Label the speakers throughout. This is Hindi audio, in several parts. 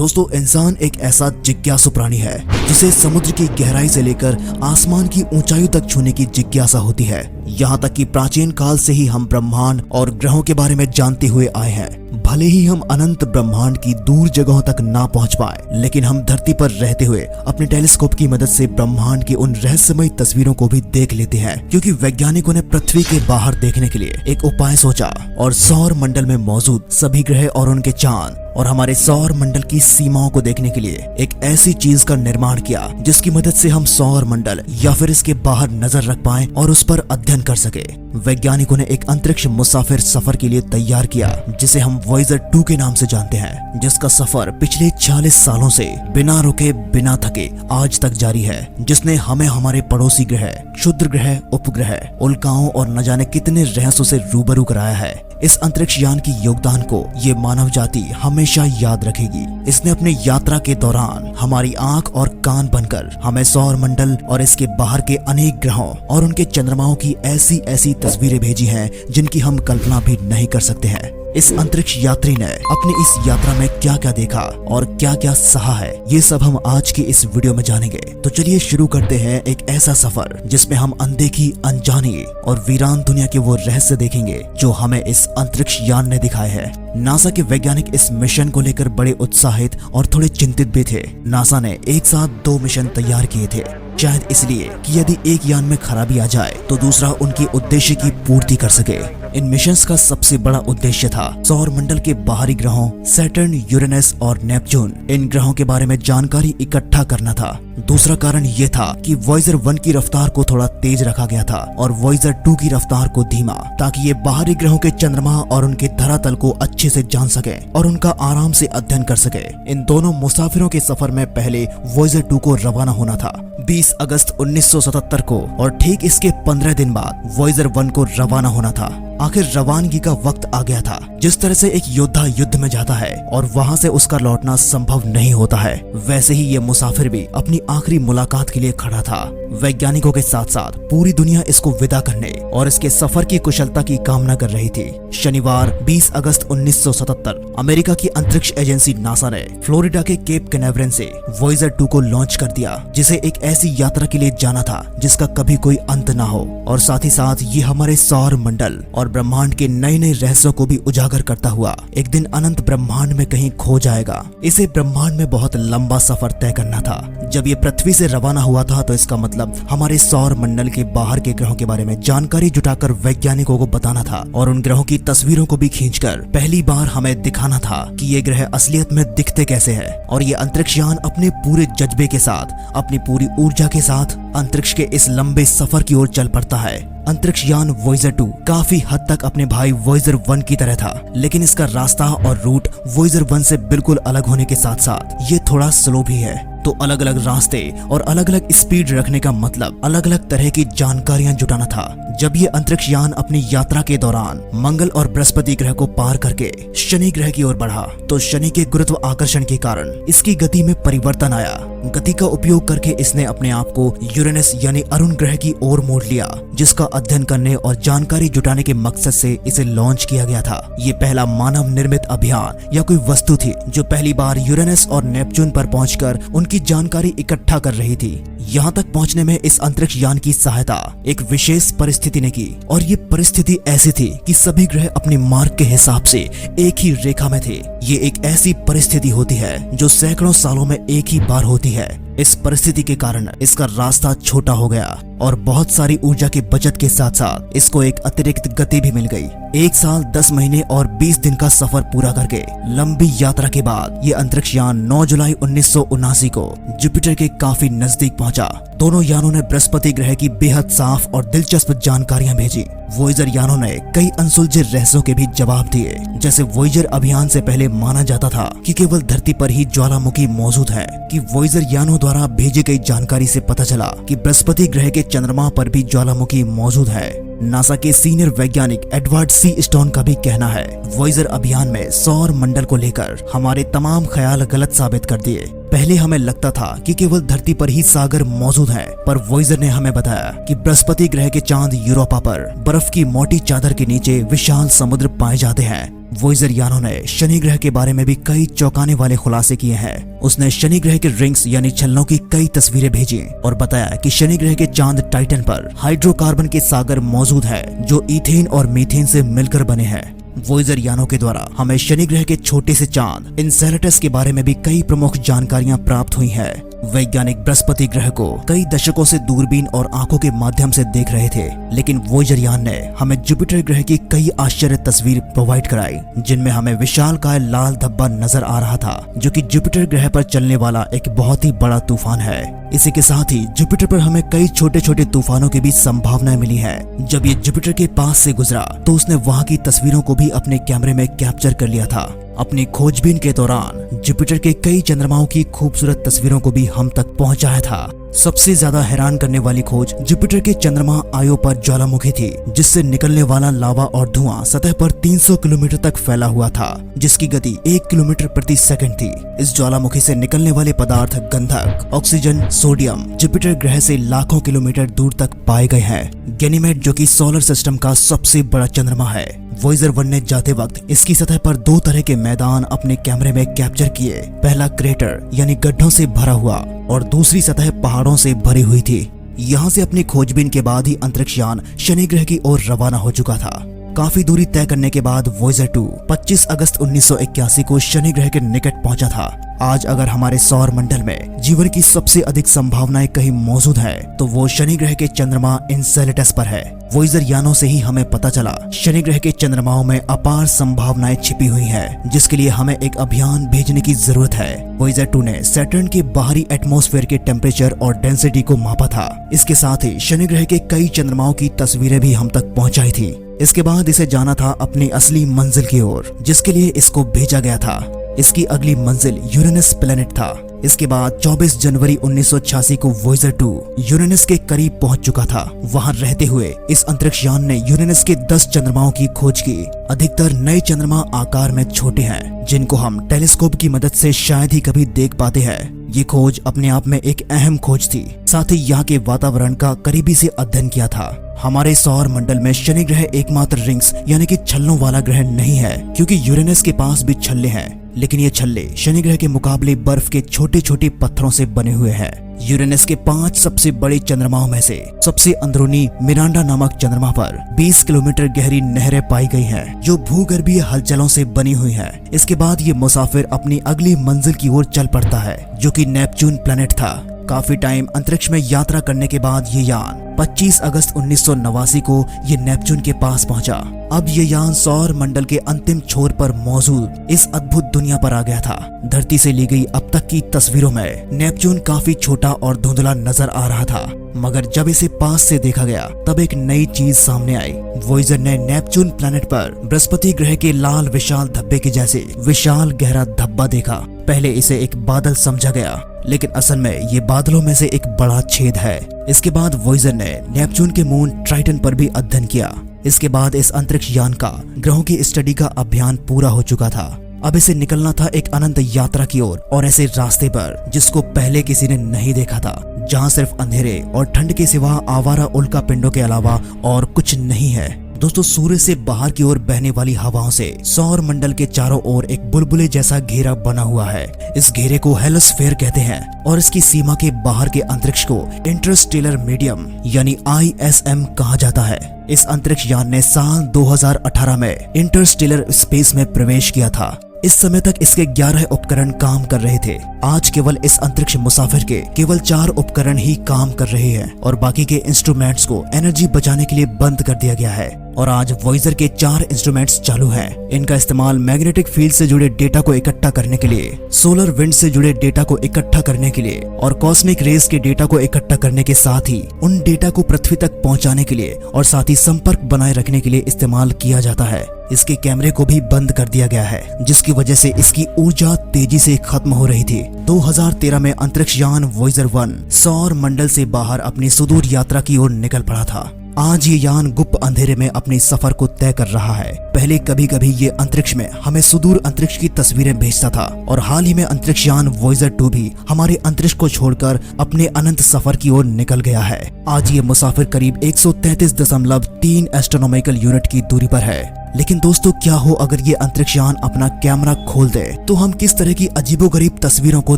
Speaker 1: दोस्तों, इंसान एक ऐसा जिज्ञासु प्राणी है जिसे समुद्र की गहराई से लेकर आसमान की ऊंचाइयों तक छूने की जिज्ञासा होती है। यहाँ तक कि प्राचीन काल से ही हम ब्रह्मांड और ग्रहों के बारे में जानते हुए आए हैं। भले ही हम अनंत ब्रह्मांड की दूर जगहों तक ना पहुंच पाए, लेकिन हम धरती पर रहते हुए अपने टेलीस्कोप की मदद से ब्रह्मांड की उन रहस्यमय तस्वीरों को भी देख लेते हैं, क्योंकि वैज्ञानिकों ने पृथ्वी के बाहर देखने के लिए एक उपाय सोचा और सौर मंडल में मौजूद सभी ग्रह और उनके चांद और हमारे सौर मंडल की सीमाओं को देखने के लिए एक ऐसी चीज का निर्माण किया जिसकी मदद से हम सौर मंडल या फिर इसके बाहर नजर रख पाएं और उस पर अध्ययन कर सके। वैज्ञानिकों ने एक अंतरिक्ष मुसाफिर सफर के लिए तैयार किया जिसे हम वॉयेजर 2 के नाम से जानते हैं, जिसका सफर पिछले 40 सालों से बिना रुके बिना थके आज तक जारी है, जिसने हमें हमारे पड़ोसी ग्रह, क्षुद्र ग्रह, उपग्रह, उल्काओं और न जाने कितने रहस्यों से रूबरू कराया है। इस अंतरिक्ष यान की योगदान को ये मानव जाति हमेशा याद रखेगी। इसने अपनी यात्रा के दौरान हमारी आंख और कान बनकर हमें सौर मंडल और इसके बाहर के अनेक ग्रहों और उनके चंद्रमाओं की ऐसी ऐसी तस्वीरें भेजी हैं जिनकी हम कल्पना भी नहीं कर सकते हैं। इस अंतरिक्ष यात्री ने अपनी इस यात्रा में क्या क्या देखा और क्या क्या सहा है, ये सब हम आज की इस वीडियो में जानेंगे। तो चलिए शुरू करते हैं एक ऐसा सफर जिसमें हम अनदेखी, अनजानी और वीरान दुनिया के वो रहस्य देखेंगे जो हमें इस अंतरिक्ष यान ने दिखाए हैं। नासा के वैज्ञानिक इस मिशन को लेकर बड़े उत्साहित और थोड़े चिंतित भी थे। नासा ने एक साथ 2 मिशन तैयार किए थे, शायद इसलिए कि यदि एक यान में खराबी आ जाए तो दूसरा उनके उद्देश्य की पूर्ति कर सके। इन मिशंस का सबसे बड़ा उद्देश्य था सौर मंडल के बाहरी ग्रहों सैटर्न, यूरेनस और नेपच्यून, इन ग्रहों के बारे में जानकारी इकट्ठा करना था। दूसरा कारण ये था कि वॉयेजर 1 की रफ्तार को थोड़ा तेज रखा गया था और वॉयेजर 2 की रफ्तार को धीमा, ताकि ये बाहरी ग्रहों के चंद्रमा और उनके धरातल को अच्छे से जान सके और उनका आराम से अध्ययन कर सके। इन दोनों मुसाफिरों के सफर में पहले वॉयेजर 2 को रवाना होना था 20 अगस्त 1977 को, और ठीक इसके 15 दिन बाद वॉयेजर 1 को रवाना होना था। आखिर रवानगी का वक्त आ गया था। जिस तरह से एक योद्धा युद्ध में जाता है और वहां से उसका लौटना संभव नहीं होता है, वैसे ही ये मुसाफिर भी अपनी आखिरी मुलाकात के लिए खड़ा था। वैज्ञानिकों के साथ साथ पूरी दुनिया इसको विदा करने और इसके सफर की कुशलता की कामना कर रही थी। शनिवार 20 अगस्त 1977 अमेरिका की अंतरिक्ष एजेंसी नासा ने फ्लोरिडा के केप कैनावरेल से वॉयेजर 2 को लॉन्च कर दिया, जिसे एक ऐसी यात्रा के लिए जाना था जिसका कभी कोई अंत ना हो, और साथ ही साथ ये हमारे सौर मंडल और ब्रह्मांड के नए नए रहस्यों को भी उजागर करता हुआ एक दिन अनंत ब्रह्मांड में कहीं खो जाएगा। इसे ब्रह्मांड में बहुत लंबा सफर तय करना था। जब ये पृथ्वी से रवाना हुआ था तो इसका मतलब हमारे सौर मंडल के बाहर के ग्रहों के बारे में जानकारी जुटाकर वैज्ञानिकों को बताना था और उन ग्रहों की तस्वीरों को भी खींचकर पहली बार हमें दिखाना था कि ये ग्रह असलियत में दिखते कैसे हैं। और ये अंतरिक्ष यान अपने पूरे जज्बे के साथ, अपनी पूरी ऊर्जा के साथ अंतरिक्ष के इस लंबे सफर की ओर चल पड़ता है। अंतरिक्ष यान वॉयेजर 2 काफी हद तक अपने भाई वॉयेजर 1 की तरह था, लेकिन इसका रास्ता और रूट वॉयेजर 1 से बिल्कुल अलग होने के साथ साथ ये थोड़ा स्लो भी है। तो अलग अलग रास्ते और अलग अलग स्पीड रखने का मतलब अलग अलग तरह की जानकारियां जुटाना था। जब ये अंतरिक्ष यान अपनी यात्रा के दौरान मंगल और बृहस्पति ग्रह को पार करके शनि ग्रह की ओर बढ़ा तो शनि के गुरुत्व आकर्षण के कारण इसकी गति में परिवर्तन आया। गति का उपयोग करके इसने अपने आप को यूरेनस यानी अरुण ग्रह की ओर मोड़ लिया, जिसका अध्ययन करने और जानकारी जुटाने के मकसद से इसे लॉन्च किया गया था। ये पहला मानव निर्मित अभियान या कोई वस्तु थी जो पहली बार यूरेनस और नेपच्यून पर पहुंचकर उनकी जानकारी इकट्ठा कर रही थी। यहाँ तक पहुंचने में इस अंतरिक्ष यान की सहायता एक विशेष परिस्थिति ने की, और ये परिस्थिति ऐसी थी कि सभी ग्रह अपने मार्ग के हिसाब से एक ही रेखा में थे। ये एक ऐसी परिस्थिति होती है जो सैकड़ों सालों में एक ही बार होती है। इस परिस्थिति के कारण इसका रास्ता छोटा हो गया और बहुत सारी ऊर्जा की बचत के साथ साथ इसको एक अतिरिक्त गति भी मिल गई। 1 साल 10 महीने और 20 दिन का सफर पूरा करके लंबी यात्रा के बाद ये अंतरिक्ष यान 9 जुलाई 1979 को जुपिटर के काफी नजदीक पहुंचा। दोनों यानों ने बृहस्पति ग्रह की बेहद साफ और दिलचस्प जानकारियां भेजी। वॉयेजर यानों ने कई अनसुलझे रहस्यों के भी जवाब दिए। जैसे वॉयेजर अभियान से पहले माना जाता था कि केवल धरती पर ही ज्वालामुखी मौजूद है, कि वॉयेजर यानों द्वारा भेजी गई जानकारी से पता चला कि बृहस्पति ग्रह के चंद्रमा पर भी ज्वालामुखी मौजूद है। नासा के सीनियर वैज्ञानिक एडवर्ड सी स्टोन का भी कहना है, वॉयेजर अभियान में सौर मंडल को लेकर हमारे तमाम ख्याल गलत साबित कर दिए। पहले हमें लगता था कि केवल धरती पर ही सागर मौजूद है, पर वॉयेजर ने हमें बताया कि बृहस्पति ग्रह के चांद यूरोपा पर बर्फ की मोटी चादर के नीचे विशाल समुद्र पाए जाते हैं। वॉयेजर यानो ने शनि ग्रह के बारे में भी कई चौंकाने वाले खुलासे किए हैं। उसने शनि ग्रह के रिंग्स यानी छल्लों की कई तस्वीरें भेजी और बताया कि शनि ग्रह के चांद टाइटन पर हाइड्रोकार्बन के सागर मौजूद है जो ईथेन और मीथेन से मिलकर बने हैं। वॉयेजर यानों के द्वारा हमें शनि ग्रह के छोटे से चांद इनसेलेटस के बारे में भी कई प्रमुख जानकारियां प्राप्त हुई हैं। वैज्ञानिक बृहस्पति ग्रह को कई दशकों से दूरबीन और आंखों के माध्यम से देख रहे थे, लेकिन वॉयेजर यान ने हमें जुपिटर ग्रह की कई आश्चर्य तस्वीर प्रोवाइड कराई, जिनमें हमें विशालकाय लाल धब्बा नजर आ रहा था जो कि जुपिटर ग्रह पर चलने वाला एक बहुत ही बड़ा तूफान है। इसी के साथ ही जुपिटर पर हमें कई छोटे छोटे तूफानों की भी संभावनाएं मिली है। जब ये जुपिटर के पास से गुजरा तो उसने वहां की तस्वीरों को भी अपने कैमरे में कैप्चर कर लिया था। अपनी खोजबीन के दौरान जुपिटर के कई चंद्रमाओं की खूबसूरत तस्वीरों को भी हम तक पहुंचाया था। सबसे ज्यादा हैरान करने वाली खोज जुपिटर के चंद्रमा आयो पर ज्वालामुखी थी, जिससे निकलने वाला लावा और धुआं सतह पर 300 किलोमीटर तक फैला हुआ था, जिसकी गति 1 किलोमीटर प्रति सेकंड थी। इस ज्वालामुखी से निकलने वाले पदार्थ गंधक, ऑक्सीजन, सोडियम जुपिटर ग्रह से लाखों किलोमीटर दूर तक पाए गए हैं। गैनीमेड जो कि सोलर सिस्टम का सबसे बड़ा चंद्रमा है, वॉयेजर 1 ने जाते वक्त इसकी सतह पर 2 तरह के मैदान अपने कैमरे में कैप्चर किए। पहला क्रेटर यानी गड्ढों से भरा हुआ और दूसरी सतह पहाड़ों से भरी हुई थी। यहाँ से अपनी खोजबीन के बाद ही अंतरिक्ष यान शनि ग्रह की ओर रवाना हो चुका था। काफी दूरी तय करने के बाद वॉयेजर 2 25 अगस्त 1981 को शनि ग्रह के निकट पहुंचा था। आज अगर हमारे सौर मंडल में जीवन की सबसे अधिक संभावनाएं कहीं मौजूद है तो वो शनि ग्रह के चंद्रमा इनसेलेटस पर है। वॉयेजर यानों से ही हमें पता चला शनि ग्रह के चंद्रमाओं में अपार संभावनाएं छिपी हुई हैं, जिसके लिए हमें एक अभियान भेजने की जरूरत है। वॉयेजर 2 ने सैटर्न के बाहरी एटमॉस्फेयर के टेम्परेचर और डेंसिटी को मापा था। इसके साथ ही शनि ग्रह के कई चंद्रमाओं की तस्वीरें भी हम तक पहुंचाई थी। इसके बाद इसे जाना था अपनी असली मंजिल की ओर, जिसके लिए इसको भेजा गया था। इसकी अगली मंजिल यूरेनस प्लेनेट था। इसके बाद 24 जनवरी 1986 को वॉयेजर 2 यूरेनस के करीब पहुंच चुका था। वहां रहते हुए इस अंतरिक्ष यान ने यूरेनस के 10 चंद्रमाओं की खोज की। अधिकतर नए चंद्रमा आकार में छोटे हैं, जिनको हम टेलीस्कोप की मदद से शायद ही कभी देख पाते हैं। ये खोज अपने आप में एक अहम खोज थी। साथ ही यहाँ के वातावरण का करीबी से अध्ययन किया था। हमारे सौर मंडल में शनि ग्रह एकमात्र रिंग्स यानी कि छल्लों वाला ग्रह नहीं है, क्योंकि यूरेनस के पास भी छल्ले हैं, लेकिन ये छल्ले शनि ग्रह के मुकाबले बर्फ के छोटे छोटे पत्थरों से बने हुए हैं। यूरेनस के 5 सबसे बड़े चंद्रमाओं में से सबसे अंदरूनी मिरांडा नामक चंद्रमा पर 20 किलोमीटर गहरी नहरें पाई गई हैं, जो भूगर्भीय हलचलों से बनी हुई हैं। इसके बाद ये मुसाफिर अपनी अगली मंजिल की ओर चल पड़ता है, जो कि नेपच्यून प्लेनेट था। काफी टाइम अंतरिक्ष में यात्रा करने के बाद ये यान 25 अगस्त 1989 को ये नेपच्यून के पास पहुंचा। अब ये यान सौर मंडल के अंतिम छोर पर मौजूद इस अद्भुत दुनिया पर आ गया था। धरती से ली गई अब तक की तस्वीरों में नेपच्यून काफी छोटा और धुंधला नजर आ रहा था, मगर जब इसे पास से देखा गया तब एक नई चीज सामने आई। वॉयेजर ने नेपच्यून प्लेनेट पर बृहस्पति ग्रह के लाल विशाल धब्बे के जैसे विशाल गहरा धब्बा देखा। पहले इसे एक बादल समझा गया, लेकिन असल में ये बादलों में से एक बड़ा छेद है। इसके बाद वॉयेजर ने नेपच्यून के मून ट्राइटन पर भी अध्ययन किया। इसके बाद इस अंतरिक्ष यान का ग्रहों की स्टडी का अभियान पूरा हो चुका था। अब इसे निकलना था एक अनंत यात्रा की ओर, और ऐसे रास्ते पर जिसको पहले किसी ने नहीं देखा था, जहाँ सिर्फ अंधेरे और ठंड के सिवा आवारा उल्का पिंडों के अलावा और कुछ नहीं है। दोस्तों, सूर्य से बाहर की ओर बहने वाली हवाओं से सौर मंडल के चारों ओर एक बुलबुले जैसा घेरा बना हुआ है। इस घेरे को हेलोस्फेयर कहते हैं और इसकी सीमा के बाहर के अंतरिक्ष को इंटरस्टेलर मीडियम यानी ISM कहा जाता है। इस अंतरिक्ष यान ने साल 2018 में इंटरस्टेलर स्पेस में प्रवेश किया था। इस समय तक इसके 11 उपकरण काम कर रहे थे। आज केवल इस अंतरिक्ष मुसाफिर के केवल 4 उपकरण ही काम कर रहे हैं और बाकी के इंस्ट्रूमेंट्स को एनर्जी बचाने के लिए बंद कर दिया गया है। और आज वॉयेजर के 4 इंस्ट्रूमेंट्स चालू हैं। इनका इस्तेमाल मैग्नेटिक फील्ड से जुड़े डेटा को इकट्ठा करने के लिए, सोलर विंड से जुड़े डेटा को इकट्ठा करने के लिए और कॉस्मिक रेज के डेटा को इकट्ठा करने के साथ ही उन डेटा को पृथ्वी तक पहुंचाने के लिए और साथ ही संपर्क बनाए रखने के लिए इस्तेमाल किया जाता है। इसके कैमरे को भी बंद कर दिया गया है, जिसकी वजह से इसकी ऊर्जा तेजी से खत्म हो रही थी। 2013 में अंतरिक्ष यान वॉयेजर 1 सौर मंडल से बाहर अपनी सुदूर यात्रा की ओर निकल पड़ा था। आज ये यान गुप्त अंधेरे में अपने सफर को तय कर रहा है। पहले कभी कभी ये अंतरिक्ष में हमें सुदूर अंतरिक्ष की तस्वीरें भेजता था और हाल ही में अंतरिक्ष यान वॉयेजर 2 भी हमारे अंतरिक्ष को छोड़कर अपने अनंत सफर की ओर निकल गया है। आज ये मुसाफिर करीब 133.3 एस्ट्रोनॉमिकल यूनिट की दूरी पर है। लेकिन दोस्तों क्या हो अगर ये अंतरिक्ष यान अपना कैमरा खोल दे, तो हम किस तरह की अजीबोगरीब तस्वीरों को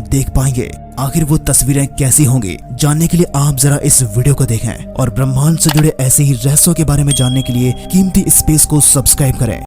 Speaker 1: देख पाएंगे। आखिर वो तस्वीरें कैसी होंगी, जानने के लिए आप जरा इस वीडियो को देखें और ब्रह्मांड से जुड़े ऐसे ही रहस्यों के बारे में जानने के लिए कीमती स्पेस को सब्सक्राइब करें।